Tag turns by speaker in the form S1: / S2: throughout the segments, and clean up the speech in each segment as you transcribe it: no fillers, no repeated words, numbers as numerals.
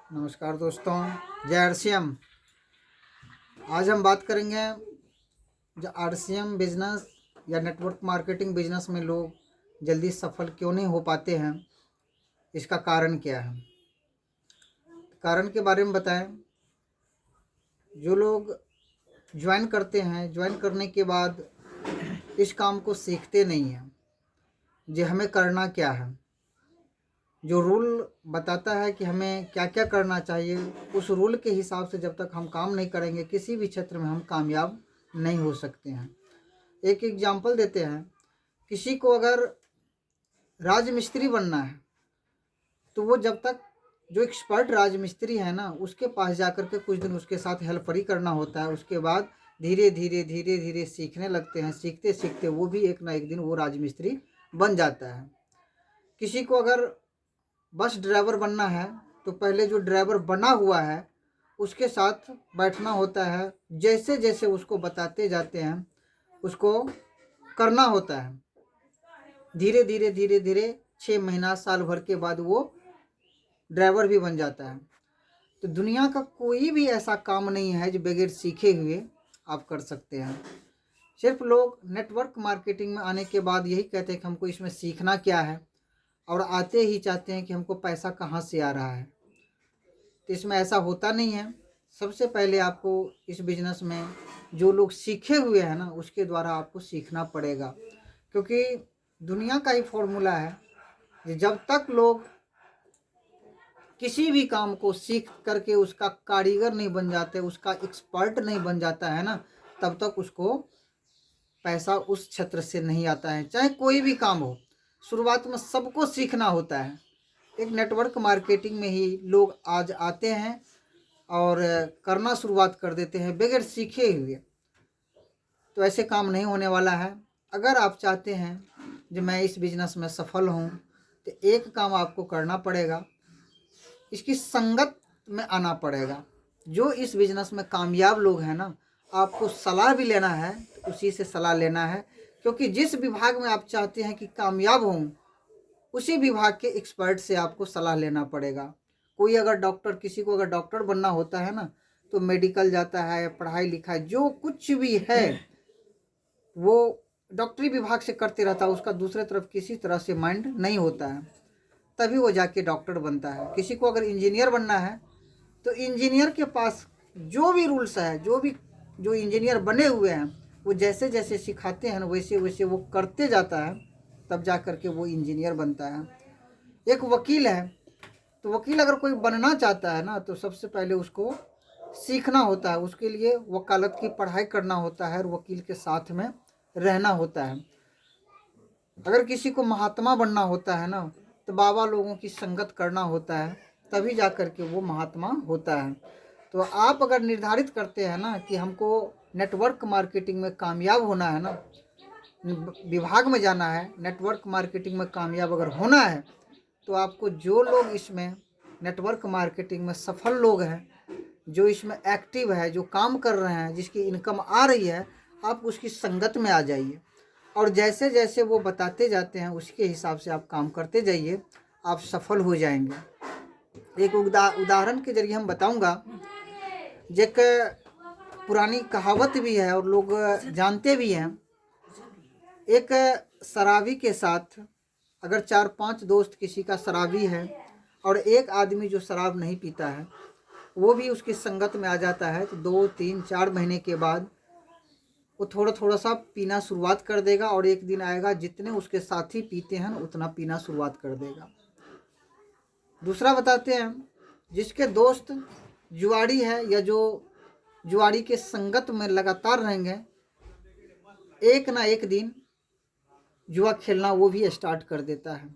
S1: नमस्कार दोस्तों, जय आरसीएम। आज हम बात करेंगे जो आरसीएम बिजनेस या नेटवर्क मार्केटिंग बिजनेस में लोग जल्दी सफल क्यों नहीं हो पाते हैं, इसका कारण क्या है। कारण के बारे में बताएं। जो लोग ज्वाइन करते हैं, ज्वाइन करने के बाद इस काम को सीखते नहीं हैं, जो हमें करना क्या है, जो रूल बताता है कि हमें क्या क्या करना चाहिए, उस रूल के हिसाब से जब तक हम काम नहीं करेंगे किसी भी क्षेत्र में हम कामयाब नहीं हो सकते हैं। एक एग्जांपल देते हैं। किसी को अगर राजमिस्त्री बनना है तो वो जब तक जो एक्सपर्ट राजमिस्त्री है ना, उसके पास जाकर के कुछ दिन उसके साथ हेल्परी करना होता है। उसके बाद धीरे धीरे धीरे धीरे सीखने लगते हैं। सीखते सीखते वो भी एक ना एक दिन वो राजमिस्त्री बन जाता है। किसी को अगर बस ड्राइवर बनना है तो पहले जो ड्राइवर बना हुआ है उसके साथ बैठना होता है। जैसे जैसे उसको बताते जाते हैं उसको करना होता है। धीरे धीरे धीरे धीरे 6 महीना साल भर के बाद वो ड्राइवर भी बन जाता है। तो दुनिया का कोई भी ऐसा काम नहीं है जो बगैर सीखे हुए आप कर सकते हैं। सिर्फ लोग नेटवर्क मार्केटिंग में आने के बाद यही कहते हैं कि हमको इसमें सीखना क्या है, और आते ही चाहते हैं कि हमको पैसा कहाँ से आ रहा है। तो इसमें ऐसा होता नहीं है। सबसे पहले आपको इस बिज़नेस में जो लोग सीखे हुए हैं ना, उसके द्वारा आपको सीखना पड़ेगा। क्योंकि दुनिया का ही फॉर्मूला है कि जब तक लोग किसी भी काम को सीख करके उसका कारीगर नहीं बन जाते, उसका एक्सपर्ट नहीं बन जाता है ना, तब तक उसको पैसा उस क्षेत्र से नहीं आता है। चाहे कोई भी काम हो, शुरुआत में सबको सीखना होता है। एक नेटवर्क मार्केटिंग में ही लोग आज आते हैं और करना शुरुआत कर देते हैं बगैर सीखे हुए। तो ऐसे काम नहीं होने वाला है। अगर आप चाहते हैं कि मैं इस बिज़नेस में सफल हूँ, तो एक काम आपको करना पड़ेगा, इसकी संगत में आना पड़ेगा। जो इस बिज़नेस में कामयाब लोग हैं ना, आपको सलाह भी लेना है तो उसी से सलाह लेना है। क्योंकि जिस विभाग में आप चाहते हैं कि कामयाब हों, उसी विभाग के एक्सपर्ट से आपको सलाह लेना पड़ेगा। कोई अगर डॉक्टर, किसी को अगर डॉक्टर बनना होता है ना, तो मेडिकल जाता है, पढ़ाई लिखाई जो कुछ भी है वो डॉक्टरी विभाग से करते रहता है। उसका दूसरे तरफ किसी तरह से माइंड नहीं होता है, तभी वो जाके डॉक्टर बनता है। किसी को अगर इंजीनियर बनना है तो इंजीनियर के पास जो भी रूल्स है, जो इंजीनियर बने हुए हैं, वो जैसे जैसे सिखाते हैं वैसे वैसे वो करते जाता है, तब जा कर के वो इंजीनियर बनता है। एक वकील है, तो वकील अगर कोई बनना चाहता है ना, तो सबसे पहले उसको सीखना होता है। उसके लिए वकालत की पढ़ाई करना होता है और वकील के साथ में रहना होता है। अगर किसी को महात्मा बनना होता है ना, तो बाबा लोगों की संगत करना होता है, तभी जा कर के वो महात्मा होता है। तो आप अगर निर्धारित करते हैं ना कि हमको नेटवर्क मार्केटिंग में कामयाब होना है ना, विभाग में जाना है, नेटवर्क मार्केटिंग में कामयाब अगर होना है, तो आपको जो लोग इसमें नेटवर्क मार्केटिंग में सफल लोग हैं, जो इसमें एक्टिव है, जो काम कर रहे हैं, जिसकी इनकम आ रही है, आप उसकी संगत में आ जाइए। और जैसे जैसे वो बताते जाते हैं उसके हिसाब से आप काम करते जाइए, आप सफल हो जाएंगे। एक उदाहरण के जरिए हम बताऊंगा। एक पुरानी कहावत भी है और लोग जानते भी हैं। एक शराबी के साथ अगर 4-5 दोस्त किसी का शराबी है और एक आदमी जो शराब नहीं पीता है, वो भी उसकी संगत में आ जाता है, तो 2-3-4 महीने के बाद वो थोड़ा थोड़ा सा पीना शुरुआत कर देगा। और एक दिन आएगा जितने उसके साथी पीते हैं ना, उतना पीना शुरुआत कर देगा। दूसरा बताते हैं, जिसके दोस्त जुआरी है या जो जुआरी के संगत में लगातार रहेंगे, एक ना एक दिन जुआ खेलना वो भी स्टार्ट कर देता है।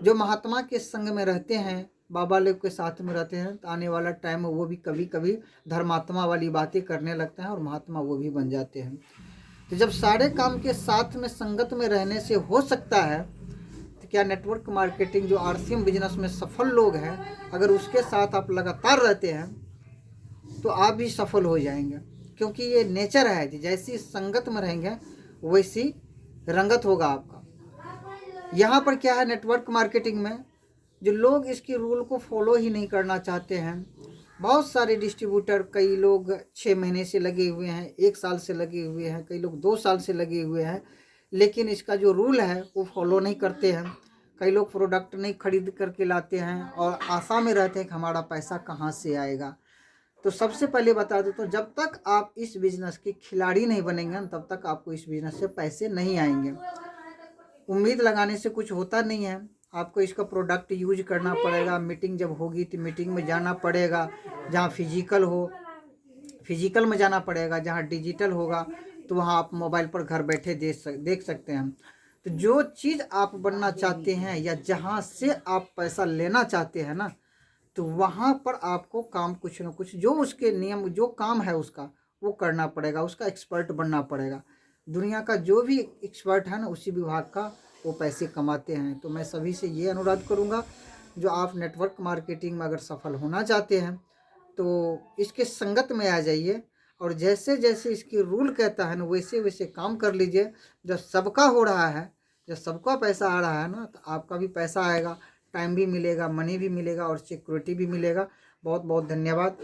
S1: जो महात्मा के संग में रहते हैं, बाबा लोग के साथ में रहते हैं, तो आने वाला टाइम में वो भी कभी कभी धर्मात्मा वाली बातें करने लगते हैं और महात्मा वो भी बन जाते हैं। तो जब सारे काम के साथ में संगत में रहने से हो सकता है, तो क्या नेटवर्क मार्केटिंग जो आरसीएम बिजनेस में सफल लोग हैं, अगर उसके साथ आप लगातार रहते हैं तो आप भी सफल हो जाएंगे। क्योंकि ये नेचर है कि जैसी संगत में रहेंगे वैसी रंगत होगा आपका। यहाँ पर क्या है, नेटवर्क मार्केटिंग में जो लोग इसकी रूल को फॉलो ही नहीं करना चाहते हैं। बहुत सारे डिस्ट्रीब्यूटर, कई लोग 6 महीने से लगे हुए हैं, 1 साल से लगे हुए हैं, कई लोग 2 साल से लगे हुए हैं, लेकिन इसका जो रूल है वो फॉलो नहीं करते हैं। कई लोग प्रोडक्ट नहीं खरीद करके लाते हैं और आशा में रहते हैं कि हमारा पैसा कहाँ से आएगा। तो सबसे पहले बता दूं, तो जब तक आप इस बिज़नेस के खिलाड़ी नहीं बनेंगे ना, तब तक आपको इस बिज़नेस से पैसे नहीं आएंगे। उम्मीद लगाने से कुछ होता नहीं है। आपको इसका प्रोडक्ट यूज करना पड़ेगा। मीटिंग जब होगी तो मीटिंग में जाना पड़ेगा, जहाँ फिजिकल हो फिजिकल में जाना पड़ेगा, जहाँ डिजिटल होगा तो वहाँ आप मोबाइल पर घर बैठे देख सकते हैं। तो जो चीज़ आप बनना चाहते हैं या जहाँ से आप पैसा लेना चाहते हैं ना, तो वहाँ पर आपको काम कुछ ना कुछ, जो उसके नियम, जो काम है उसका, वो करना पड़ेगा, उसका एक्सपर्ट बनना पड़ेगा। दुनिया का जो भी एक्सपर्ट है ना, उसी विभाग का वो पैसे कमाते हैं। तो मैं सभी से ये अनुरोध करूँगा, जो आप नेटवर्क मार्केटिंग में अगर सफल होना चाहते हैं तो इसके संगत में आ जाइए, और जैसे जैसे इसकी रूल कहता है ना, वैसे वैसे काम कर लीजिए। जब सबका हो रहा है, जब सबका पैसा आ रहा है ना, तो आपका भी पैसा आएगा, टाइम भी मिलेगा, मनी भी मिलेगा और सिक्योरिटी भी मिलेगा। बहुत बहुत धन्यवाद।